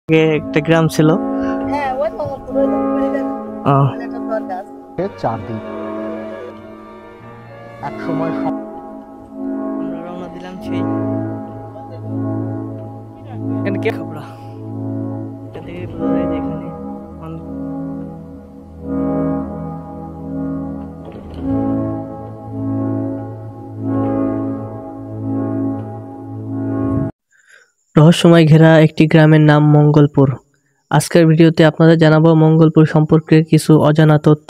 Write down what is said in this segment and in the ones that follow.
আগে একটা গ্রাম ছিল। হ্যাঁ, ওই মঙ্গলপুর ওই একটা দরগা আছে। চারদিক এক সময় আমরা রওনা দিলাম সেই এখানে কে খবর এটা থেকে বোঝা যায় যে এখানে রহস্যময় ঘেরা একটি গ্রামের নাম মঙ্গলপুর। আজকের ভিডিওতে আপনাদের জানাবো মঙ্গলপুর সম্পর্কে কিছু অজানা তথ্য,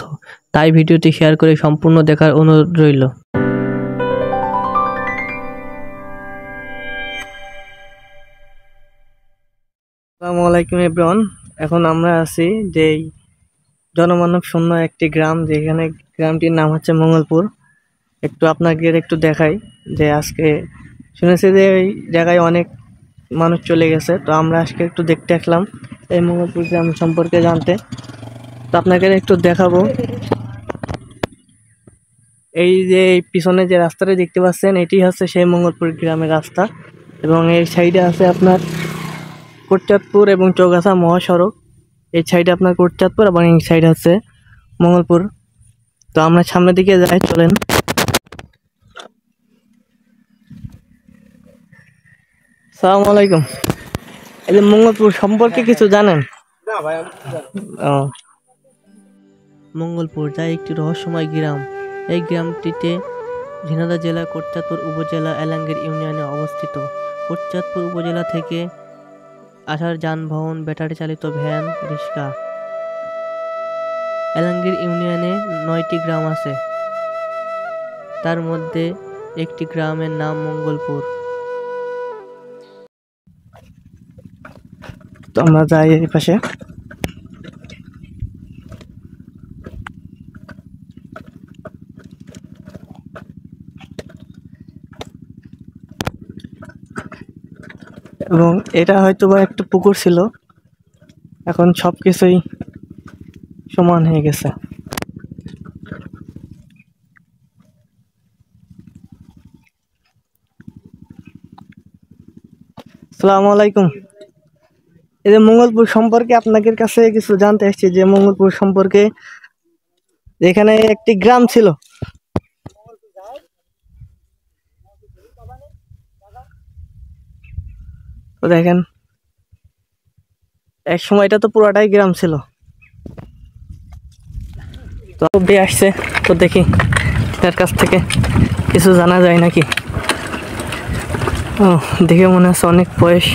তাই ভিডিওটি শেয়ার করে সম্পূর্ণ দেখার অনুরোধ রইল। আসসালামু আলাইকুম এভরিওয়ান। এখন আমরা আছি যে জনমানব শূন্য একটি গ্রাম, যেখানে গ্রামটির নাম হচ্ছে মঙ্গলপুর। একটু আপনাকে একটু দেখাই যে আজকে শুনেছি যে এই জায়গায় অনেক মানুষ চলে গেছে, তো আমরা আজকে একটু দেখতে আসলাম এই মঙ্গলপুর গ্রাম সম্পর্কে জানতে। তো আপনাকে একটু দেখাবো। এই যে এই পিছনে যে রাস্তাটা দেখতে পাচ্ছেন, এটি হচ্ছে সেই মঙ্গলপুর গ্রামের রাস্তা, এবং এই সাইডে আছে আপনার কোটচাঁদপুর এবং চৌগাছা মহাসড়ক। এই সাইডে আপনার কোটচাঁদপুর এবং এই সাইড হচ্ছে মঙ্গলপুর। তো আমরা সামনের দিকে যাই, চলেন। আসসালামু আলাইকুম। এই যে মঙ্গলপুর সম্পর্কে কিছু জানেন? ও, মঙ্গলপুর যা একটি রহস্যময় গ্রাম। এই গ্রামটিতে ঝিনাইদহ জেলার কোটচাঁদপুর উপজেলা এলাঙ্গীর ইউনিয়নে অবস্থিত। কোটচাঁদপুর উপজেলা থেকে আসার যানবাহন ব্যাটারি চালিত ভ্যান, রিক্সা। এলাঙ্গীর ইউনিয়নে 9টি গ্রাম আছে, তার মধ্যে একটি গ্রামের নাম মঙ্গলপুর। তো আমরা যাই এই পাশে। এবং এটা হয়তো বা একটা পুকুর ছিল, এখন সবকিছুই সমান হয়ে গেছে। আসসালামু আলাইকুম। এই যে মঙ্গলপুর সম্পর্কে আপনাদের কাছে কিছু জানতে এসেছি, যে মঙ্গলপুর সম্পর্কে এখানে একটি গ্রাম ছিল। তো দেখেন, এক সময় এটা তো পুরাটাই গ্রাম ছিল। তো অব্দি আসছে, তো দেখি তার কাছ থেকে কিছু জানা যায় নাকি। ও, দেখে মনে হচ্ছে অনেক বয়স,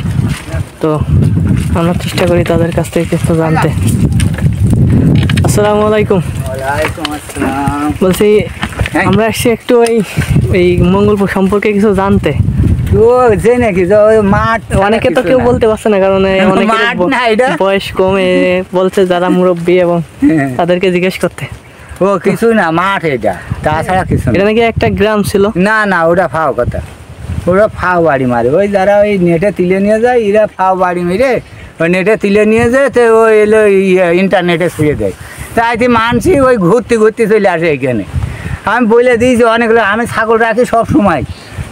তো আমরা চেষ্টা করি তাদের কাছ থেকে কিছু জানতে। আসসালামু আলাইকুম। বলছি আমরা আসছি একটু এই মঙ্গলপুর সম্পর্কে কিছু জানতে। অনেকে তো কেউ বলতে পারছে না, কারণ বয়স কমে বলছে যারা মুরব্বী, এবং তাদেরকে জিজ্ঞেস করতে। ও কিছু না, মাঠ এটা, তাছাড়া কিছু না। এটা নাকি একটা গ্রাম ছিল? না না, ওটা ফাও কথা, ওরা ফাও বাড়ি মারে। ওই যারা ওই নেটে তুলে নিয়ে যায়, এরা ফাও বাড়ি মেরে ওই নেটে তুলে নিয়ে যায়, তো ওই এলো ইন্টারনেটে ছুঁয়ে দেয়। তাই মানছি ওই ঘুরতে ঘুরতে চলে আসে এখানে। আমি বলে দিই যে অনেকগুলো, আমি ছাগল রাখি সব সময়,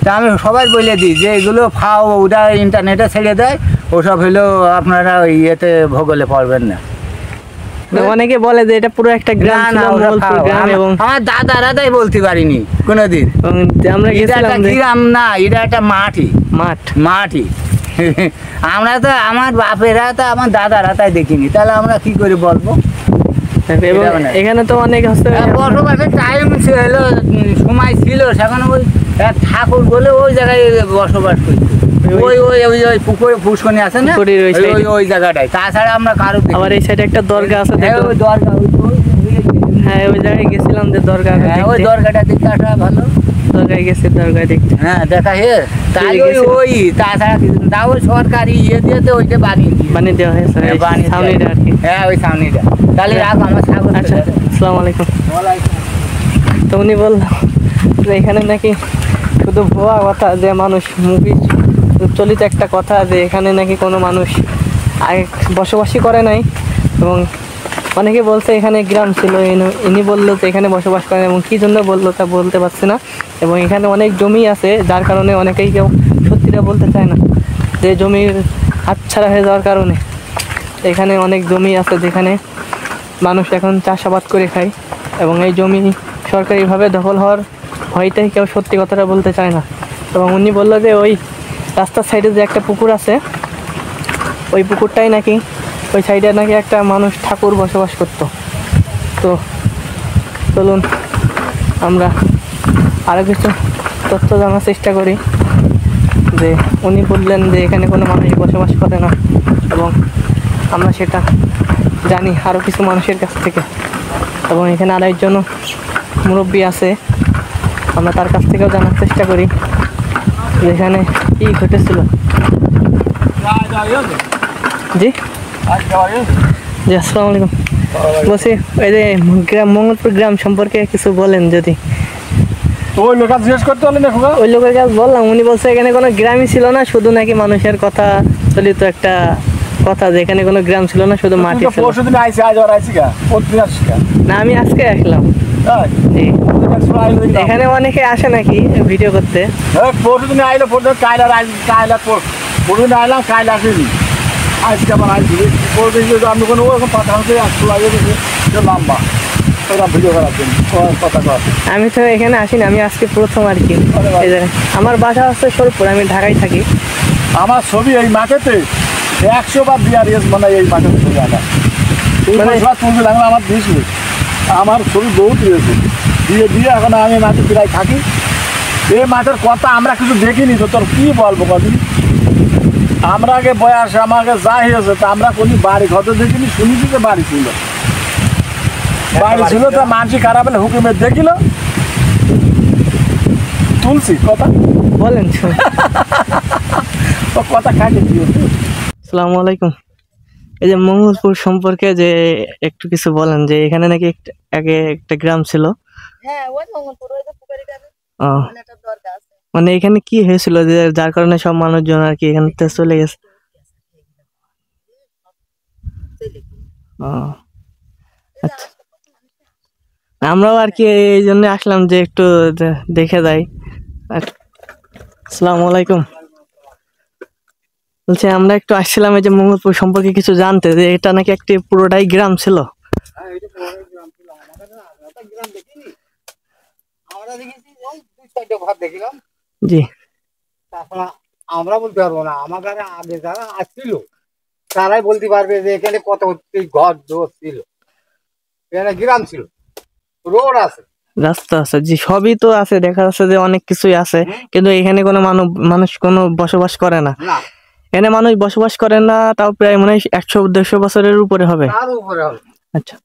তা আমি সবাই বলে দিই যে এগুলো ফাও, ওটা ইন্টারনেটে ছেড়ে দেয়, ওসব হলো আপনারা ওই ইয়েতে ভূগোলে পড়বেন না। অনেকে বলে যে এটা পুরো একটা গ্রাম ছিল, মঙ্গলপুর গ্রাম, এবং আমার দাদারা তাই বলতে পারিনি কোনোদিন। আমরা গেছিলাম গ্রাম না, এটা একটা মাঠই, মাঠই। আমরা তো, আমার বাপেরা তো, আমার দাদারা তাই দেখিনি, তাহলে আমরা কি করে বলবো? এখানে তো অনেক বসবাসের টাইম ছিল, সময় ছিল, সেখানে ওই এক ঠাকুর বলে ওই জায়গায় বসবাস করছে। ওই ওই ওই ওই পুকুরে পুষ্করণী আছে না, ওই জায়গাটায়। তাছাড়া আমরা কারো, আবার এই সাইডে একটা দরগা আছে, ওই দরগা, হ্যাঁ ওই জায়গায় গেছিলাম যে দরগা, হ্যাঁ ওই দরগাটা দেখতে আসা ভালো। দরগায় গেছি, দরগায় দেখতে, হ্যাঁ দেখা হে। তাই ওই তাছাড়া কিছু না, ওই সরকারি ইয়ে দিয়েতে ওইটা বানিয়ে দেওয়া হয়েছে, ছাউনিটা আর কি। হ্যাঁ ওই ছাউনিটা। তাহলে রাখ আমার ছাগল। আচ্ছা, আসসালামু আলাইকুম। তো উনি বললাম যে এখানে নাকি শুধু ভুয়া কথা, যে মানুষ মুভি চলিত একটা কথা, যে এখানে নাকি কোনো মানুষ আগে বসবাসই করে নাই, এবং অনেকে বলছে এখানে গ্রাম ছিল। ইনি বললো যে এখানে বসবাস করেন, এবং কী জন্য বললো তা বলতে পারছে না। এবং এখানে অনেক জমি আছে, যার কারণে অনেকেই কেউ সত্যিটা বলতে চায় না, যে জমির হাতছাড়া হয়ে যাওয়ার কারণে। এখানে অনেক জমি আছে যেখানে মানুষ এখন চাষাবাদ করে খায়, এবং এই জমি সরকারিভাবে দখল হওয়ার ভয়টাই কেউ সত্যি কথাটা বলতে চায় না। এবং উনি বললো যে ওই রাস্তার সাইডে যে একটা পুকুর আছে, ওই পুকুরটাই নাকি, ওই সাইডে নাকি একটা মানুষ ঠাকুর বসবাস করতো। তো চলুন আমরা আরও কিছু তথ্য জানার চেষ্টা করি। যে উনি বললেন যে এখানে কোনো মানুষ বসবাস করে না, এবং আমরা সেটা জানি আরও কিছু মানুষের কাছ থেকে। এবং এখানে আর একজন মুরব্বী আছে, আমরা তার কাছ থেকেও জানার চেষ্টা করি যে এখানে কী ঘটেছিল। জি জি, আসসালামু আলাইকুম। বলছি এই যে মঙ্গলপুর গ্রাম সম্পর্কে কিছু বলেন যদি। ওই লোক জিজ্ঞেস করতে হলে না খোকা। ওই লোকের কাছে বললাম, উনি বলছে এখানে কোনো গ্রামই ছিল না, শুধু নাকি মানুষের কথা চলিত একটা কথা, যে এখানে কোনো গ্রাম ছিল না, শুধু মাটি ছিল। পরশুদিন আইসি, আজ আর আইসি কা? প্রতিদিন আসছি কা? না, আমি আজকে আসলাম। তাই? জি, এখানে এখানে অনেকে আসে নাকি ভিডিও করতে। পরশুদিন আইলো, পরশুদিন কাইল আর আইসি, কাইল আর পরশুদিন আইলাম, কাইল আসেনি। আজকে আবার আইসি। পরশুদিন আমি কোনো ওরকম কথা হচ্ছে আসতে লাগে লম্বা ওরা ভিডিও করার জন্য কথা কর। আমি তো এখানে আসিনি, আমি আজকে প্রথম আর কি। এই জায়গায় আমার বাসা হচ্ছে সরপুর, আমি ঢাকায় থাকি। আমার ছবি এই মাঠেতে 100 বার বিআরএস মানে এই মাঠেতে ছবি আঁকা। মানে তুলতে লাগলো আমার দিয়েছিল, আমার ছবি বহুত রয়েছে দিয়ে দিয়ে এখন আমি মাঠে প্রায় থাকি। এই মাঠের কথা আমরা কিছু দেখিনি, তো তোর কি বলবো কদিন। আমরা আগে বয়স আমাকে যা হয়েছে, তা আমরা কোনো বাড়ি ঘর তো দেখিনি, শুনেছি যে বাড়ি ছিল, বাড়ি ছিল। তা মানসিক খারাপ হলে হুকুমের দেখিল তুলছি কথা বলেন। তো কথা খাইতে দিও। আসসালামু আলাইকুম। এই যে মঙ্গলপুর সম্পর্কে যে একটু কিছু বলেন, যে এখানে নাকি আগে একটা গ্রাম ছিল। হ্যাঁ, ওই মঙ্গলপুর, ওই যে পুকুরি গ্রামে ও, ওখানে একটা দরগা আছে। মানে এখানে কি হয়েছিল যে যার কারণে সব মানুষজন আর কি এখান থেকে চলে গেছে? ও, আচ্ছা। আমরাও আর কি এই জন্য আসলাম যে একটু দেখে যাই। আসসালামু আলাইকুম। বলছি আমরা একটু আসছিলাম এই যে মঙ্গলপুর সম্পর্কে কিছু জানতে, যে এটা নাকি একটি পুরোটাই গ্রাম ছিল। আমরা দেখেছি ওই 2-4টা ঘর দেখিলাম। জি, তাছাড়া আমরা বলতে পারবো না, আমার আগে যারা আসছিল তারাই বলতে পারবে যে এখানে কত ঘর দোষ ছিল, এখানে গ্রাম ছিল, রোড আছে, রাস্তা আছে, জি সবই তো আছে, দেখা যাচ্ছে যে অনেক কিছুই আছে, কিন্তু এখানে কোনো মানুষ কোনো বসবাস করে না। না এখানে মানুষ বসবাস করে না, তাও প্রায় মনে হয় 100-150 বছরের উপরে হবে। তার উপরে হবে। আচ্ছা,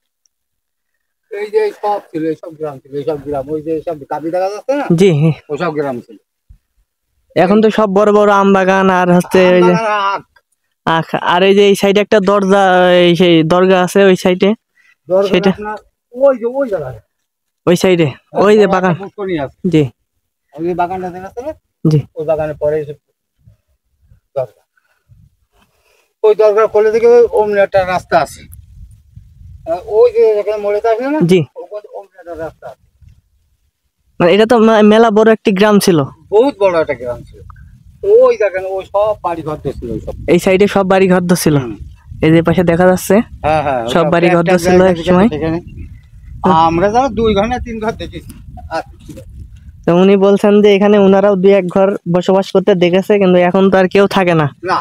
এই যে সব ছিল, এইসব গ্রাম ছিল, এইসব গ্রাম, ওই যে সব কাবি দেখা যাচ্ছে না, জি। ওইসব গ্রাম ছিল। এখন তো সব বড় বড় আম বাগান, আর হচ্ছে ওই যে আখ, আখ, আর এই যে এই সাইডে একটা দরজা, এই সেই দরগা আছে ওই সাইডে, দরকার সেটা আপনার ওই যে ওই জায়গায় ওই সাইডে, ওই যে বাগান। পুষ্করণী আছে, জি ওই যে বাগানটা দেখা যাচ্ছে না, জি, ওই বাগানের পরে এসে দরগা। ওই দরগার কোলে থেকে অমনি একটা রাস্তা আছে, ওই যে এখানে মোড়েতে আসলে না, জি। অমনি একটা রাস্তা আছে। মানে এটা তো মেলা বড় একটি গ্রাম ছিল। বহুত বড় একটা গ্রাম ছিল। ওই দেখেন ওই সব বাড়ি ঘর ছিল, ওই সব। এই সাইডে সব বাড়ি ঘর ছিল। এই যে পাশে দেখা যাচ্ছে হ্যাঁ হ্যাঁ, সব বাড়ি ঘর ছিল এক সময়। আমরা যারা 2 ঘর 3 ঘর দেখেছি। আর কিছু না। তো উনি বলছেন যে এখানে ওনারাও 2-1 ঘর বসবাস করতে দেখেছে, কিন্তু এখন তো আর কেউ থাকে না। না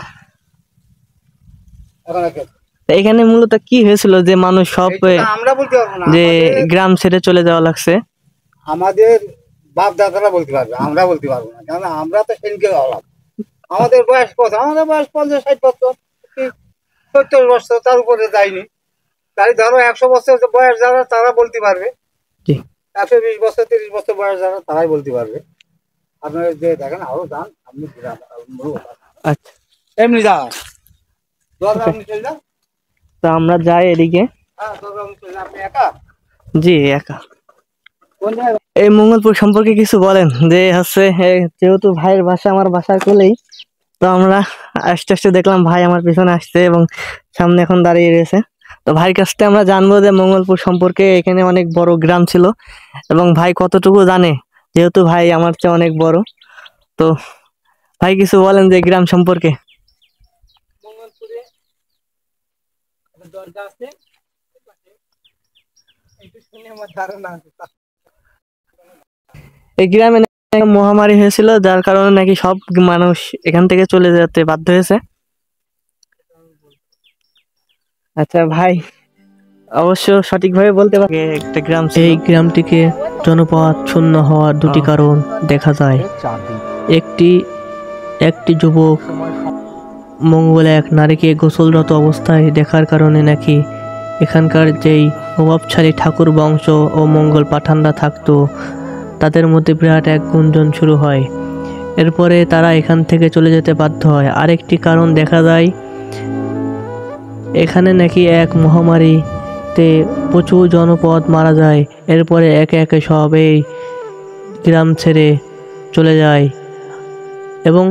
এখন আর কেউ। তো এখানে মূলত কি হয়েছিল যে মানুষ সব এইটা আমরা বলতে পারবো না, যে গ্রাম ছেড়ে চলে যাওয়া লাগছে? আমাদের বাপ দাদারা বলতে পারবে, আমরা বলতে পারবো না, কারণ আমরা তো সেদিনকে হলাম। আমাদের বয়স কত? আমাদের বয়স 50-60 বছর, 70 বছর, তার উপরে যায়নি। তাই ধরো 100 বছর বয়স যারা, তারা বলতে পারবে। জি, 120 বছর 30 বছর বয়স যারা, তারাই বলতে পারবে। আপনার যে দেখেন আরো যান, আপনি আচ্ছা। এমনি যান, দরকার আপনি চলে যান। তো আমরা যাই এদিকে। হ্যাঁ, দরকার আপনি চলে যান। আপনি একা জি, একা। কোন জায়গায়? এই মঙ্গলপুর সম্পর্কে কিছু বলেন, যে হচ্ছে যেহেতু ভাইয়ের বাসা আমার বাসার কোলেই, তো আমরা আস্তে আস্তে দেখলাম ভাই আমার পিছনে আসছে এবং সামনে এখন দাঁড়িয়ে রয়েছে। তো ভাইয়ের কাছ থেকে আমরা জানবো যে মঙ্গলপুর সম্পর্কে, এখানে অনেক বড় গ্রাম ছিল, এবং ভাই কতটুকু জানে, যেহেতু ভাই আমার চেয়ে অনেক বড়। তো ভাই কিছু বলেন যে গ্রাম সম্পর্কে। মঙ্গলপুরে দরজা আছে একটু শুনে আমার ধারণা আছে। এই গ্রামে নাকি মহামারী হয়েছিল, যার কারণে নাকি সব মানুষ এখান থেকে চলে যেতে বাধ্য হয়েছে। আচ্ছা ভাই, অবশ্য সঠিকভাবে বলতে পারি একটা গ্রাম ছিল। এই গ্রামটিকে জনপদ শূন্য হওয়ার দুটি কারণ দেখা যায়। একটি একটি যুবক মঙ্গলে এক নারীকে গোসলরত অবস্থায় দেখার কারণে নাকি এখানকার যেই প্রভাবশালী ঠাকুর বংশ ও মঙ্গল পাঠানরা থাকতো তাদের মধ্যে বিরাট এক গুঞ্জন শুরু হয়। এরপরে তারা এখান থেকে চলে যেতে বাধ্য হয়। আরেকটি কারণ দেখা যায়, এখানে নাকি এক মহামারীতে প্রচুর জনপদ মারা যায়। এরপরে একে একে সব এই গ্রাম ছেড়ে চলে যায় এবং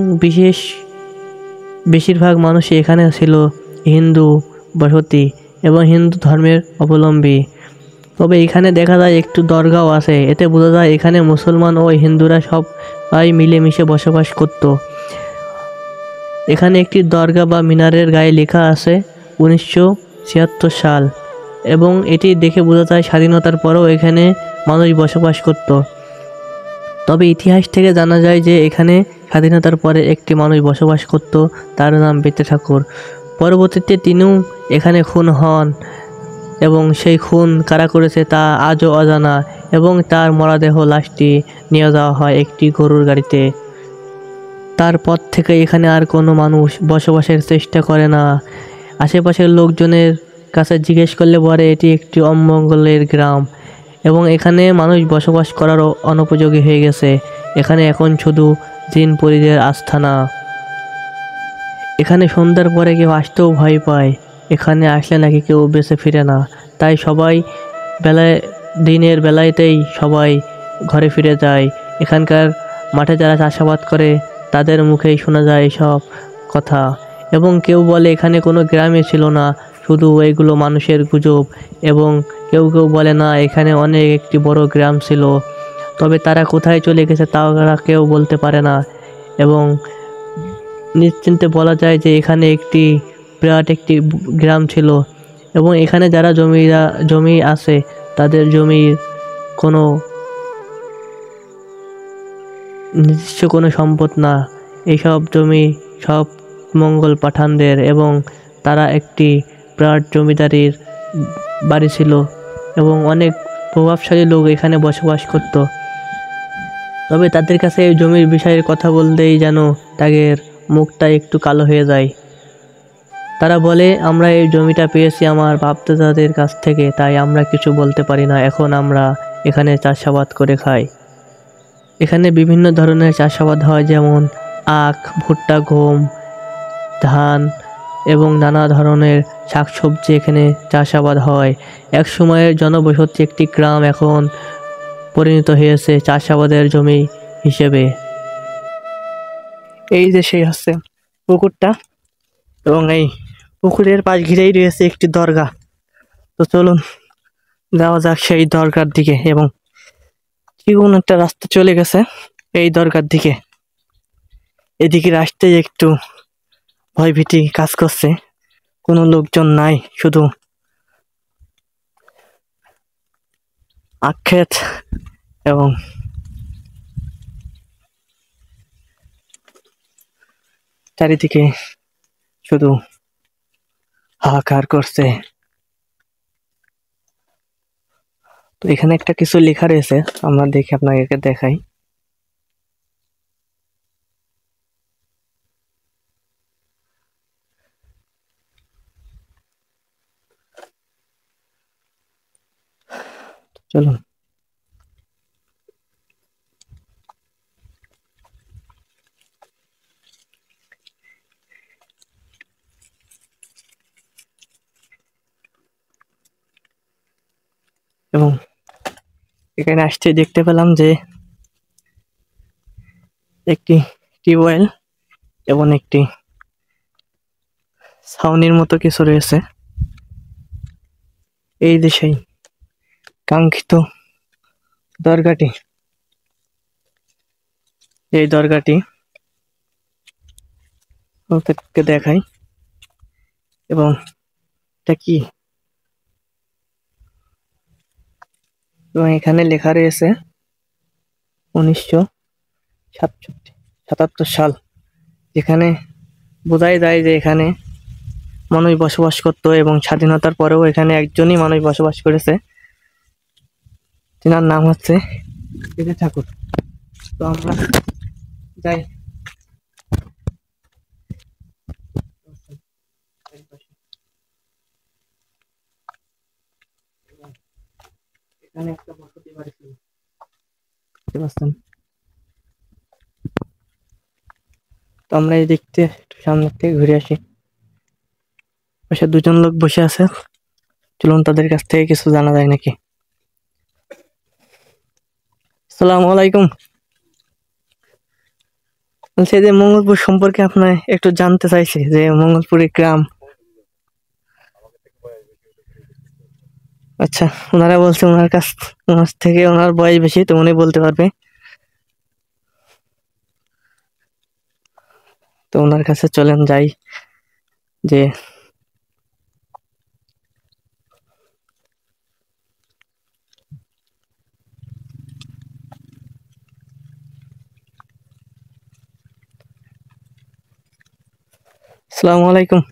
বেশিরভাগ মানুষই এখানে ছিল হিন্দু বসতি এবং হিন্দু ধর্মের অবলম্বী। তবে এখানে দেখা যায় একটু দরগাও আছে, এতে বোঝা যায় এখানে মুসলমান ও হিন্দুরা সবাই মিলেমিশে বসবাস করত। এখানে একটি দরগা বা মিনারের গায়ে লেখা আছে 1976 সাল, এবং এটি দেখে বোঝা যায় স্বাধীনতার পরেও এখানে মানুষ বসবাস করত। তবে ইতিহাস থেকে জানা যায় যে এখানে স্বাধীনতার পরে একটি মানুষ বসবাস করত, তার নাম বেঁচে ঠাকুর। পরবর্তীতে তিনিও এখানে খুন হন এবং সেই খুন কারা করেছে তা আজও অজানা, এবং তার মরদেহ লাশটি নিয়ে যাওয়া হয় একটি গরুর গাড়িতে। তারপর থেকে এখানে আর কোনো মানুষ বসবাসের চেষ্টা করে না। আশেপাশের লোকজনের কাছে জিজ্ঞেস করলে বলে এটি একটি অমঙ্গলের গ্রাম এবং এখানে মানুষ বসবাস করারও অনুপযোগী হয়ে গেছে। এখানে এখন শুধু জিন পরীদের আস্থানা। এখানে সন্ধ্যার পরে কেউ আসতেও ভয় পায়, এখানে আসলে নাকি কেউ বেঁচে ফিরে না। তাই সবাই দিনের বেলাতেই সবাই ঘরে ফিরে যায়। এখানকার মাঠে যারা চাষাবাদ করে তাদের মুখেই শোনা যায় এসব কথা, এবং কেউ বলে এখানে কোনো গ্রামই ছিল না, শুধু এইগুলো মানুষের গুজব। এবং কেউ কেউ বলে না, এখানে অনেক একটি বড় গ্রাম ছিল, তবে তারা কোথায় চলে গেছে তাও তারা কেউ বলতে পারে না। এবং নিশ্চিন্তে বলা যায় যে এখানে একটি বিরাট একটি গ্রাম ছিল, এবং এখানে যারা জমি আছে তাদের জমির কোনো নিজস্ব কোনো সম্পদ না, এইসব জমি সব মঙ্গল পাঠানদের, এবং তারা একটি বিরাট জমিদারির বাড়ি ছিল এবং অনেক প্রভাবশালী লোক এখানে বসবাস করত। তবে তাদের কাছে এই জমির বিষয়ের কথা বলতেই যেন তাদের মুখটা একটু কালো হয়ে যায়। তারা বলে, আমরা এই জমিটা পেয়েছি আমার বাপদাদাদের কাছ থেকে, তাই আমরা কিছু বলতে পারি না, এখন আমরা এখানে চাষাবাদ করে খাই। এখানে বিভিন্ন ধরনের চাষাবাদ হয়, যেমন আখ, ভুট্টা, গম, ধান এবং নানা ধরনের শাকসবজি এখানে চাষাবাদ হয়। এক সময়ের জনবসতি একটি গ্রাম এখন পরিণত হয়েছে চাষাবাদের জমি হিসেবে। এই যে সেই হচ্ছে পুকুরটা, এবং এই পুকুরের পাশ ঘিরেই রয়েছে একটি দরগা। তো চলুন যাওয়া যাক সেই দরগার দিকে, এবং চিকন একটা রাস্তা চলে গেছে এই দরগার দিকে। এদিকে আসতেই একটু ভয়ভীতি কাজ করছে, কোনো লোকজন নাই, শুধু আক্ষেত এবং চারিদিকে শুধু হাহাকার করছে। তো এখানে একটা কিছু লেখা রয়েছে, আমরা দেখি আপনাকে দেখাই। চলুন এবং এখানে আসতে দেখতে পেলাম যে একটি টিউবওয়েল এবং একটি ছাউনির মতো কিছু রয়েছে। এই যে সেই কাঙ্ক্ষিত দরগাটি, এই দরগাটি ওদেরকে দেখাই, এবং এটা কি? এবং এখানে লেখা রয়েছে 1977 সাল, যেখানে বোঝাই যায় যে এখানে মানুষ বসবাস করতো এবং স্বাধীনতার পরেও এখানে একজনই মানুষ বসবাস করেছে, তেনার নাম হচ্ছে বেদে ঠাকুর। তো আমরা যাই। এখানে একটা বসতি বাড়ি ছিল, দেখতে পাচ্ছেন। তো আমরা এই দেখতে একটু সামনের থেকে ঘুরে আসি। পাশে দুজন লোক বসে আছে, চলুন তাদের কাছ থেকে কিছু জানা যায় নাকি। আসসালামু আলাইকুম। বলছি যে মঙ্গলপুর সম্পর্কে আপনার একটু জানতে চাইছি, যে মঙ্গলপুরের গ্রাম। আচ্ছা, ওনারা বলছে ওনার থেকে ওনার বয়স বেশি, তো উনি বলতে পারবে। তো ওনার কাছে চলেন যাই। যে আসসালামু আলাইকুম।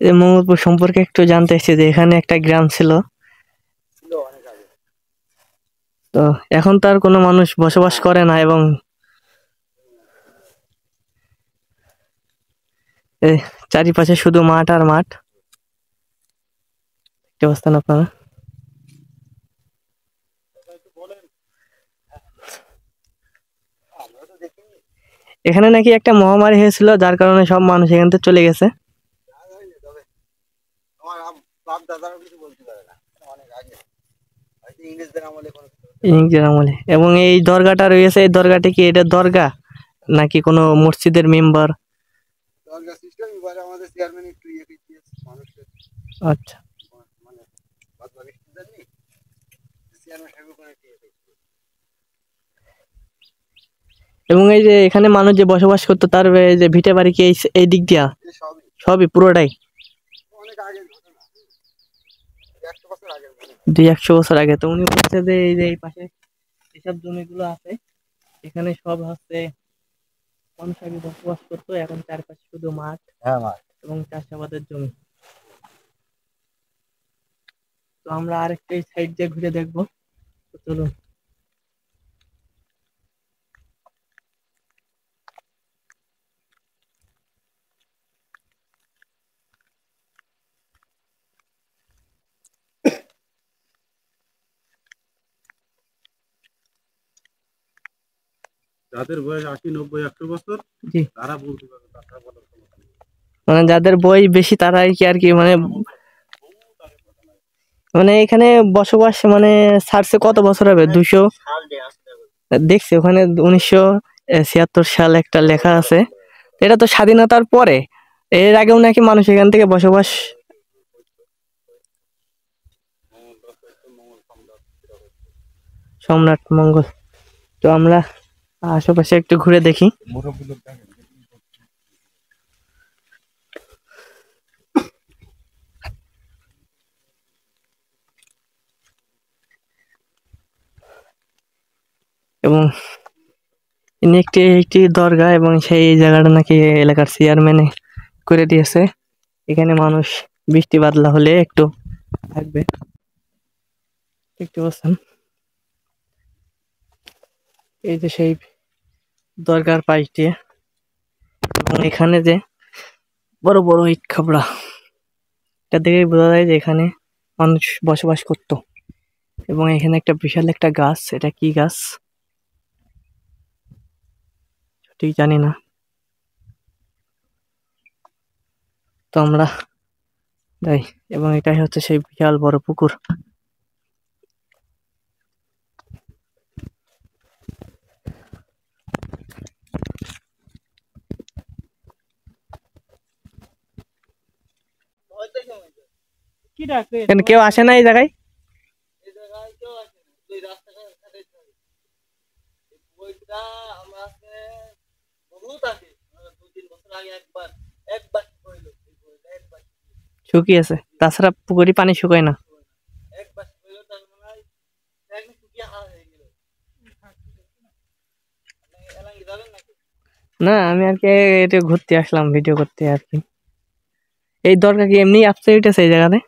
এই মঙ্গলপুর সম্পর্কে একটু জানতে এসেছি, যে এখানে একটা গ্রাম ছিল, তো এখন তো আর কোনো মানুষ বসবাস করে না, এবং এই চারিপাশে শুধু মাঠ আর মাঠ, দেখতে পাচ্ছেন আপনারা। এখানে নাকি একটা মহামারী হয়েছিল, যার কারণে সব মানুষ এখান থেকে চলে গেছে। ইংরেজদের আমলে। এবং এই দরগাটা রয়েছে, এই দরগাটি কি এটা দরগা নাকি কোনো মসজিদের মেম্বার? আচ্ছা। এবং এই যে এখানে মানুষ যে বসবাস করতো, তার এই যে ভিটে বাড়ি কি এই দিক দিয়া? সবই পুরোটাই 200-100 বছর আগে। তো উনি বলছে যে এই যে এই পাশে যেসব জমিগুলো আছে, এখানে সব হচ্ছে মানুষ আগে বসবাস করতো, এখন চারপাশে শুধু মাঠ এবং চাষাবাদের জমি। তো আমরা আরেকটা সাইড দিয়ে ঘুরে দেখবো, তো চলুন। যাদের বয়স 80, 90, 100 বছর, জি, তারা বলতে পারবে, তারা বলার ক্ষমতা নেই। মানে যাদের বয়স বেশি তারাই কি আর কি, মানে মানে এখানে বসবাস মানে ছাড়ছে কত বছর হবে? 200। দেখছি ওখানে 1976 সাল একটা লেখা আছে। এটা তো স্বাধীনতার পরে, এর আগেও নাকি মানুষ এখান থেকে বসবাস। সম্রাট মঙ্গল। তো আমরা আশেপাশে একটু ঘুরে দেখি। এবং ইনি একটি একটি দরগা, এবং সেই জায়গাটা নাকি এলাকার চেয়ারম্যানে করে দিয়েছে। এখানে মানুষ বৃষ্টি বাদলা হলে একটু থাকবে, দেখতে পাচ্ছেন। এই যে সেই দরগার পাশ দিয়ে, এবং এখানে যে বড় বড় ইট খাপড়া, এটা দেখেই বোঝা যায় যে এখানে মানুষ বসবাস করত। এবং এখানে একটা বিশাল একটা গাছ, এটা কি গাছ ঠিক জানি না। তো আমরা যাই, এবং এটাই হচ্ছে সেই বিশাল বড় পুকুর। এখানে কেউ আসে না এই জায়গায়? শুকিয়েছে, তাছাড়া পুকুরি পানি শুকায় না। না আমি আর কি এটা ঘুরতে আসলাম ভিডিও করতে আর কি। এই দরকার কি এমনি আপসে উঠেছে এই জায়গাতে?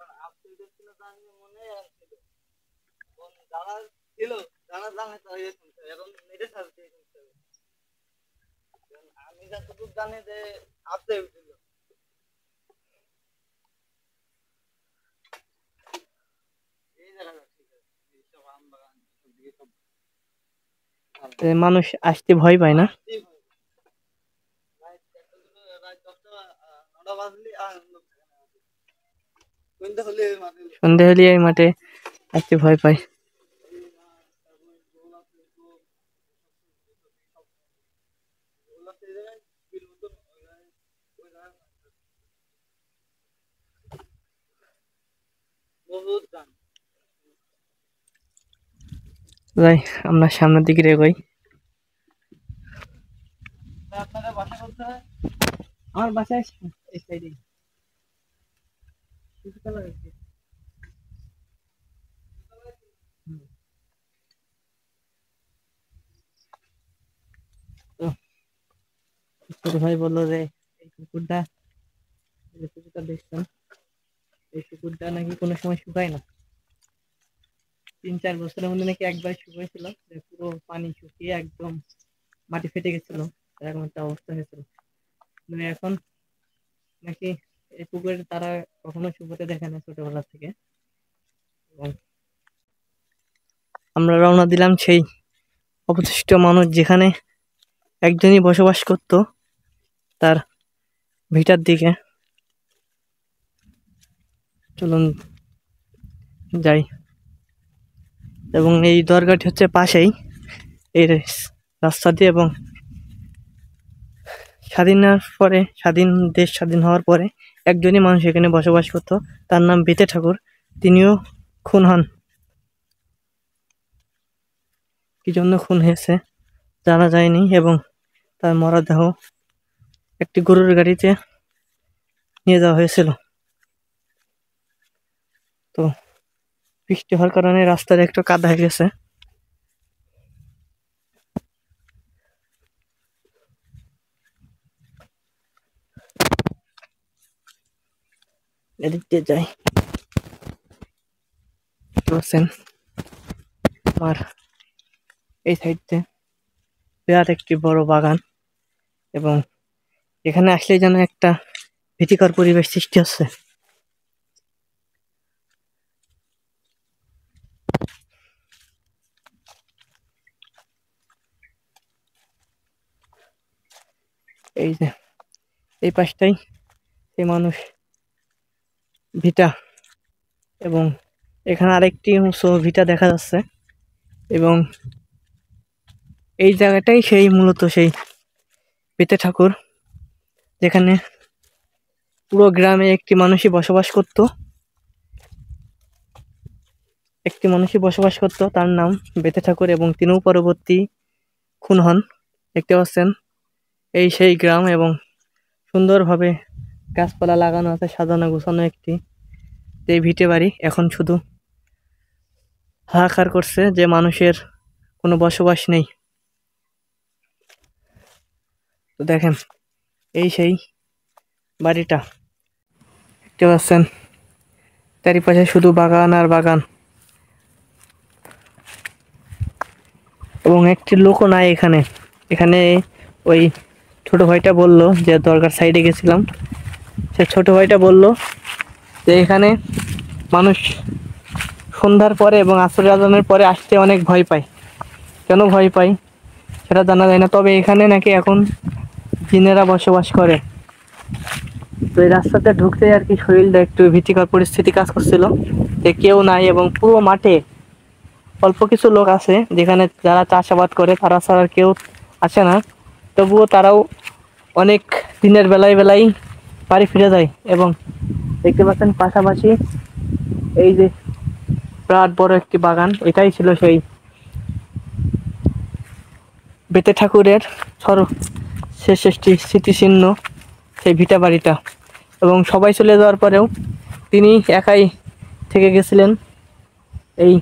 মানুষ আসতে ভয় পায় না? সন্ধে হলে এই মাঠে আসতে ভয় পায়। যাই আমরা সামনের দিকে এগোই। আমার বাসায় এই সাইডে ছোট ভাই বললো যে এই কুকুরটা দেখছেন, এই কুকুরটা নাকি কোনো সময় শুকায় না। 3-4 বছরের মধ্যে নাকি একবার শুকিয়েছিল, পুরো পানি শুকিয়ে একদম মাটি ফেটে গেছিল, এরকম একটা অবস্থা হয়েছিল। মানে এখন নাকি এই পুকুরে তারা কখনো শুকোতে দেখে না ছোটবেলা থেকে। এবং আমরা রওনা দিলাম সেই অবশিষ্ট মানুষ যেখানে একজনই বসবাস করত তার ভিটার দিকে। চলুন যাই। এবং এই দরগাটি হচ্ছে পাশেই এই রাস্তা দিয়ে। এবং দেশ স্বাধীন হওয়ার পরে একজনই মানুষ এখানে বসবাস করত, তার নাম বেতে ঠাকুর। তিনিও খুন হন। কি জন্য খুন হয়েছে জানা যায়নি। এবং তার মরদেহ একটি গরুর গাড়িতে নিয়ে যাওয়া হয়েছিল। তো বৃষ্টি হওয়ার কারণে রাস্তার একটু কাদা হয়ে গেছে। এদিক দিয়ে যাই। আমার এই সাইডে বিরাট একটি বড় বাগান, এবং এখানে আসলে যেন একটা ভীতিকর পরিবেশ সৃষ্টি হচ্ছে। এই যে এই পাশটাই সেই মানুষ ভিটা, এবং এখানে আরেকটি উঁচু ভিটা দেখা যাচ্ছে। এবং এই জায়গাটাই সেই মূলত সেই বেতে ঠাকুর, যেখানে পুরো গ্রামে একটি মানুষই বসবাস করত, তার নাম বেতে ঠাকুর। এবং তিনিও পরবর্তী খুন হন। দেখতে পাচ্ছেন এই সেই গ্রাম, এবং সুন্দরভাবে গাছপালা লাগানো আছে, সাজানো গোছানো একটি এই ভিটে বাড়ি। এখন শুধু হাহাকার করছে যে মানুষের কোনো বসবাস নেই। তো দেখেন এই সেই বাড়িটা, দেখতে পাচ্ছেন চারিপাশে শুধু বাগান আর বাগান, এবং একটি লোকও নাই এখানে। এখানে ওই ছোট ভাইটা বলল যে দরগার সাইডে গেছিলাম, সে ছোট ভাইটা বলল যে এখানে মানুষ সন্ধ্যার পরে এবং আসরের আজানের পরে আসতে অনেক ভয় পায়। কেন ভয় পায় সেটা জানা যায় না, তবে এখানে নাকি এখন জিনেরা বসবাস করে। তো এই রাস্তাতে ঢুকতে আর কি শরীরটা একটু ভীতিকর পরিস্থিতি কাজ করছিল, যে কেউ নাই। এবং পুরো মাঠে অল্প কিছু লোক আছে, যেখানে যারা চাষাবাদ করে, তারা ছাড়া কেউ আসে না। তবুও তারাও অনেক দিনের বেলায় বাড়ি ফিরে যায়। এবং দেখতে পাচ্ছেন পাশাপাশি এই যে বিরাট বড় একটি বাগান, এটাই ছিল সেই বেতে ঠাকুরের শেষ একটি স্মৃতিচিহ্ন, সেই ভিটা বাড়িটা। এবং সবাই চলে যাওয়ার পরেও তিনি একাই থেকে গেছিলেন এই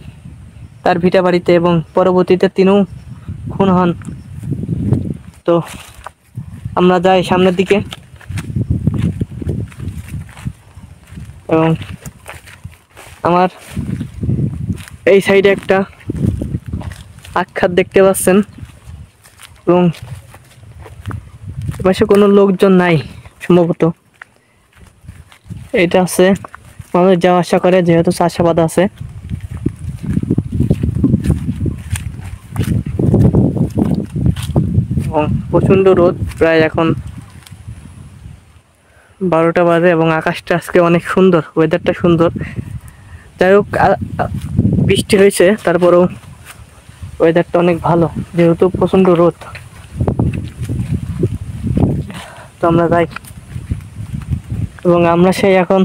তার ভিটা বাড়িতে এবং পরবর্তীতে তিনিও খুন হন। তো আমরা যাই সামনের দিকে এবং আমার এই সাইডে একটা আখ্যাত দেখতে পাচ্ছেন এবং পাশে কোনো লোকজন নাই সম্ভবত। এটা আছে মানুষ যাওয়া আসা করে যেহেতু চাষাবাদ আছে। এবং প্রচণ্ড রোদ, প্রায় এখন 12টা বাজে এবং আকাশটা আজকে অনেক সুন্দর, ওয়েদারটা সুন্দর। যাই হোক বৃষ্টি হয়েছে তারপরেও ওয়েদারটা অনেক ভালো যেহেতু প্রচণ্ড রোদ। তো আমরা যাই এবং আমরা সেই এখন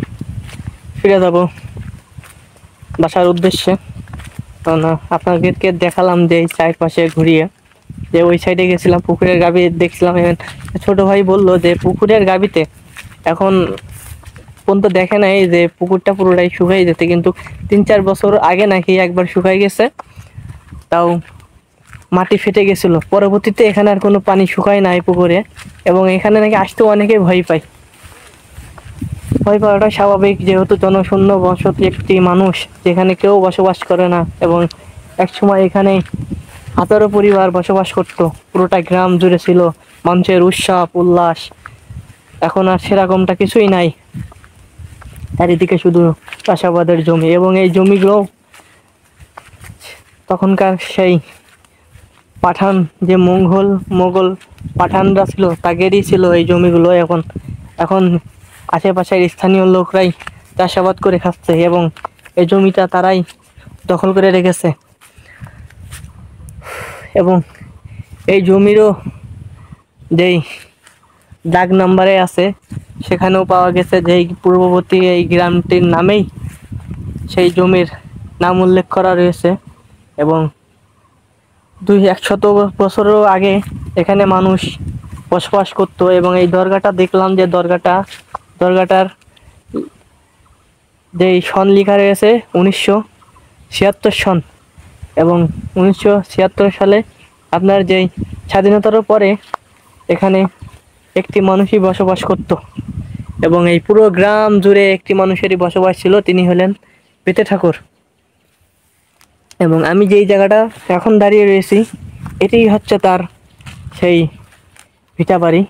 ফিরে যাব বাসার উদ্দেশ্যে। কারণ আপনাদেরকে দেখালাম যে এই চারপাশে ঘুরিয়ে যে ওই সাইডে গেছিলাম, পুকুরের গাবি দেখছিলাম। ছোট ভাই বললো যে পুকুরের গাবিতে এখন পর্যন্ত দেখে নাই যে পুকুরটা পুরোটাই শুকাই যেতে, কিন্তু 3-4 বছর আগে নাকি একবার শুকাই গেছে, তাও মাটি ফেটে গেছিল। পরবর্তীতে এখানে আর কোনো পানি শুকায় নাই পুকুরে এবং এখানে নাকি আসতেও অনেকে ভয় পায়। ভয় পাওয়াটা স্বাভাবিক যেহেতু জনশূন্য বসতি একটি মানুষ যেখানে কেউ বসবাস করে না এবং একসময় এখানে হাজারো পরিবার বসবাস করতো, পুরোটা গ্রাম জুড়ে ছিল মানুষের উৎসব উল্লাস। এখন আর সেরকমটা কিছুই নাই, চারিদিকে শুধু চাষাবাদের জমি এবং এই জমিগুলো তখনকার সেই পাঠান যে মোগল পাঠানরা ছিল তাদেরই ছিল এই জমিগুলো। এখন আশেপাশের স্থানীয় লোকরাই চাষাবাদ করে খাচ্ছে এবং এই জমিটা তারাই দখল করে রেখেছে এবং এই জমিরও যেই দাগ নাম্বারে আছে সেখানেও পাওয়া গেছে যে পূর্ববর্তী এই গ্রামটির নামেই সেই জমির নাম উল্লেখ করা রয়েছে এবং 200 বছরও আগে এখানে মানুষ বসবাস করতো। এবং এই দরগাটা দেখলাম যে দরগাটার যেই সন লেখা রয়েছে 1976 সন এবং 1976 সালে আপনার যেই স্বাধীনতার পরে এখানে একটি মানুষই বসবাস করত এবং এই পুরো গ্রাম জুড়ে একটি মানুষেরই বসবাস ছিল, তিনি হলেন বেঁতে ঠাকুর। এবং আমি যেই জায়গাটা এখন দাঁড়িয়ে রয়েছি এটি হচ্ছে তার সেই ভিটা বাড়ি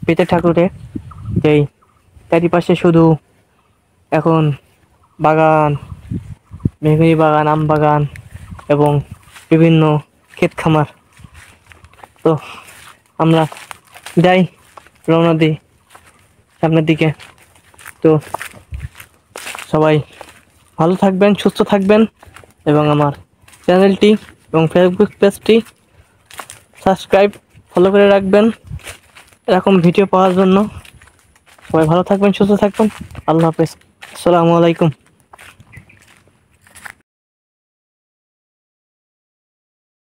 বেঁতে ঠাকুরের, যেই চারিপাশে শুধু এখন বাগান, মেহগনি বাগান, আম বাগান এবং বিভিন্ন ক্ষেত খামার। তো আমরা যাই, রওনা দিই সামনের দিকে। তো সবাই ভালো থাকবেন, সুস্থ থাকবেন এবং আমার চ্যানেলটি এবং ফেসবুক পেজটি সাবস্ক্রাইব ফলো করে রাখবেন এরকম ভিডিও পাওয়ার জন্য। সবাই ভালো থাকবেন, সুস্থ থাকবেন। আল্লাহ হাফেজ, আসসালামু আলাইকুম।